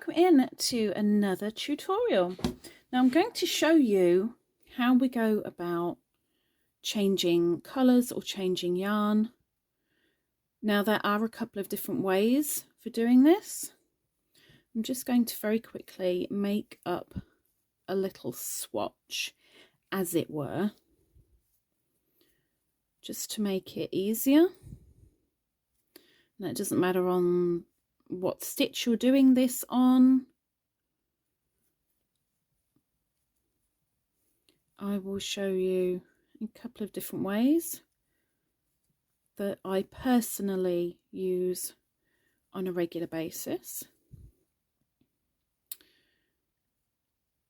welcome in to another tutorial. Now I'm going to show you how we go about changing colours or changing yarn. Now there are a couple of different ways for doing this. I'm just going to very quickly make up a little swatch, as it were, just to make it easier. And it doesn't matter on what stitch you're doing this on. I will show you a couple of different ways that I personally use on a regular basis.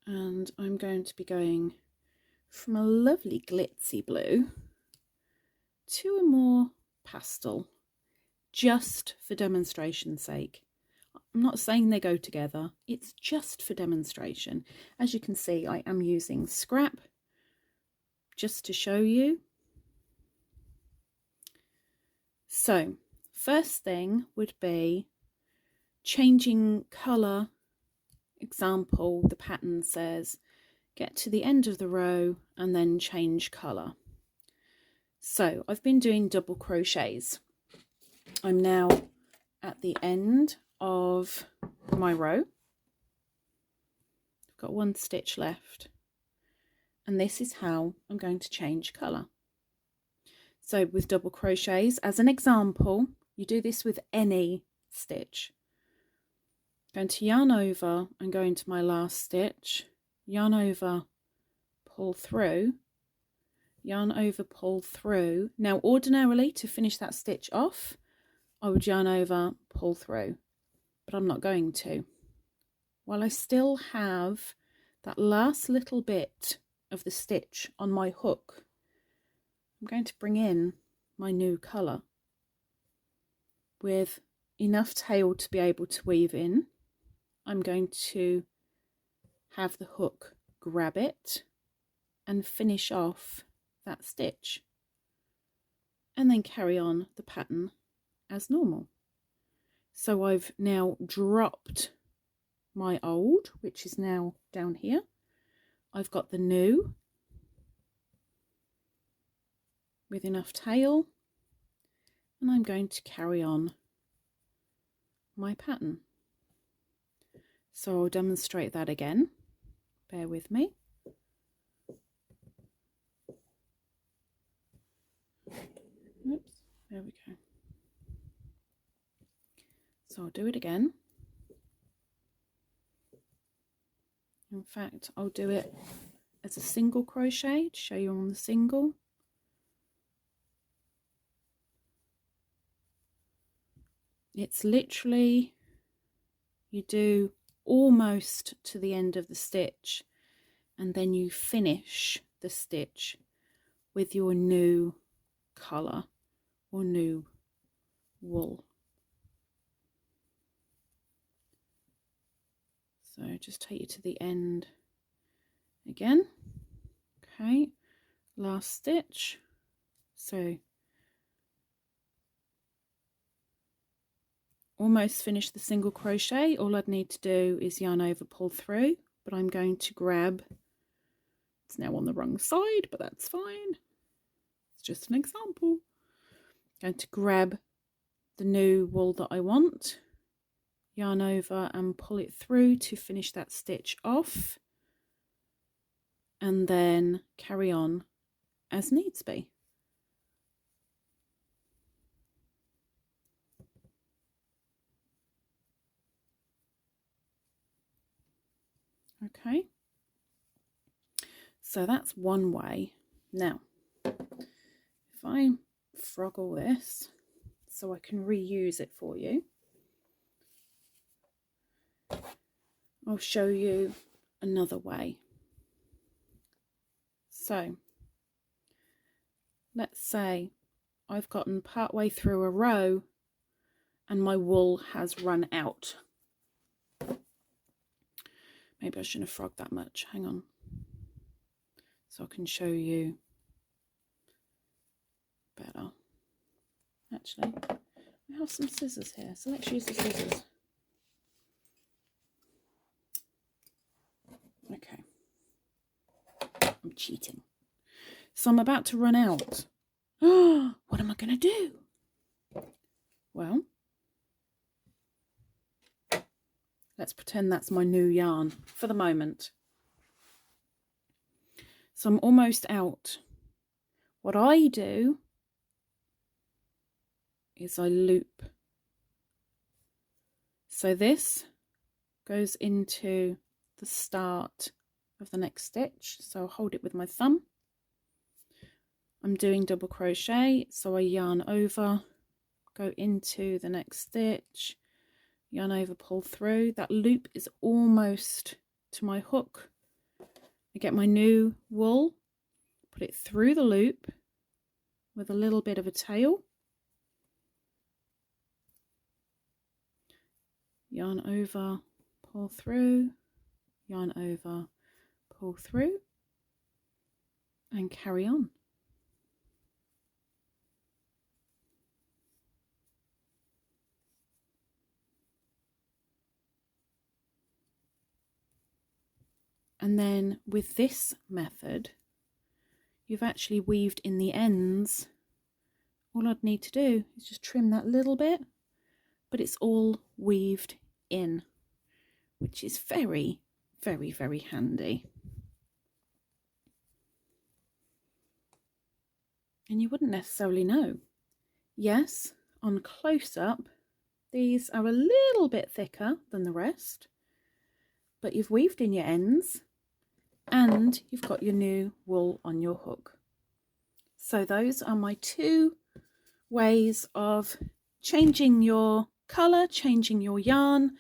And I'm going to be going from a lovely glitzy blue to a more pastel, just for demonstration's sake. I'm not saying they go together, it's just for demonstration. As you can see, I am using scrap just to show you. So first thing would be changing colour. Example, the pattern says get to the end of the row and then change colour. So I've been doing double crochets. I'm now at the end of my row. I've got one stitch left, and this is how I'm going to change colour. So with double crochets, as an example, you do this with any stitch. Going to yarn over and go into my last stitch, yarn over, pull through, yarn over, pull through. Now ordinarily, to finish that stitch off, I would yarn over, pull through, but I'm not going to. While I still have that last little bit of the stitch on my hook, I'm going to bring in my new colour with enough tail to be able to weave in. I'm going to have the hook grab it and finish off that stitch, and then carry on the pattern as normal. So I've now dropped my old, which is now down here. I've got the new with enough tail, and I'm going to carry on my pattern. So I'll demonstrate that again. Bear with me. Oops, there we go. So I'll do it again. In fact, I'll do it as a single crochet to show you on the single. It's literally, you do almost to the end of the stitch, and then you finish the stitch with your new colour or new wool. So just take you to the end again. Okay, last stitch. So almost finished the single crochet. All I'd need to do is yarn over, pull through, but I'm going to grab, it's now on the wrong side, but that's fine. It's just an example. I'm going to grab the new wool that I want, yarn over and pull it through to finish that stitch off, and then carry on as needs be. Okay, so that's one way. Now if I frog all this so I can reuse it for you, I'll show you another way. So let's say I've gotten part way through a row and my wool has run out. Maybe I shouldn't have frogged that much. Hang on. So I can show you better. Actually, I have some scissors here, so let's use the scissors. cheating. So I'm about to run out. What am I going to do? Well, let's pretend that's my new yarn for the moment. So I'm almost out. What I do is I loop. So this goes into the start of the next stitch. So I'll hold it with my thumb. I'm doing double crochet, so I yarn over, go into the next stitch, yarn over, pull through. That loop is almost to my hook. I get my new wool, put it through the loop with a little bit of a tail, yarn over, pull through, yarn over, pull through, and carry on. And then with this method, you've actually weaved in the ends. All I'd need to do is just trim that little bit, but it's all weaved in, which is very, very, very handy. And you wouldn't necessarily know. Yes, on close-up, these are a little bit thicker than the rest, but you've weaved in your ends and you've got your new wool on your hook. So those are my two ways of changing your colour, changing your yarn.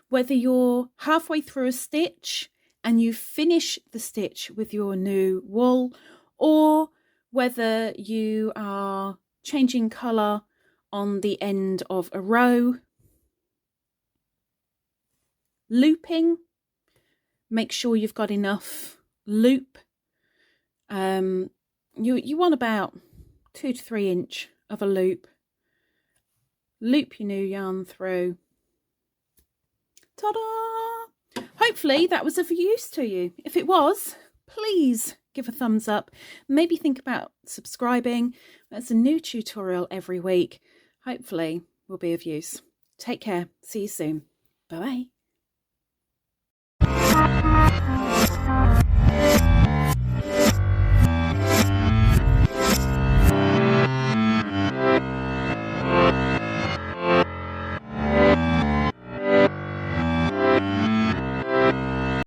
Whether you're halfway through a stitch and you finish the stitch with your new wool, or whether you are changing colour on the end of a row. Looping, make sure you've got enough loop. You want about 2 to 3 inch of a loop. Loop your new yarn through. Ta-da! Hopefully that was of use to you. If it was, please give a thumbs up. Maybe think about subscribing. There's a new tutorial every week. Hopefully will be of use. Take care. See you soon. Bye-bye.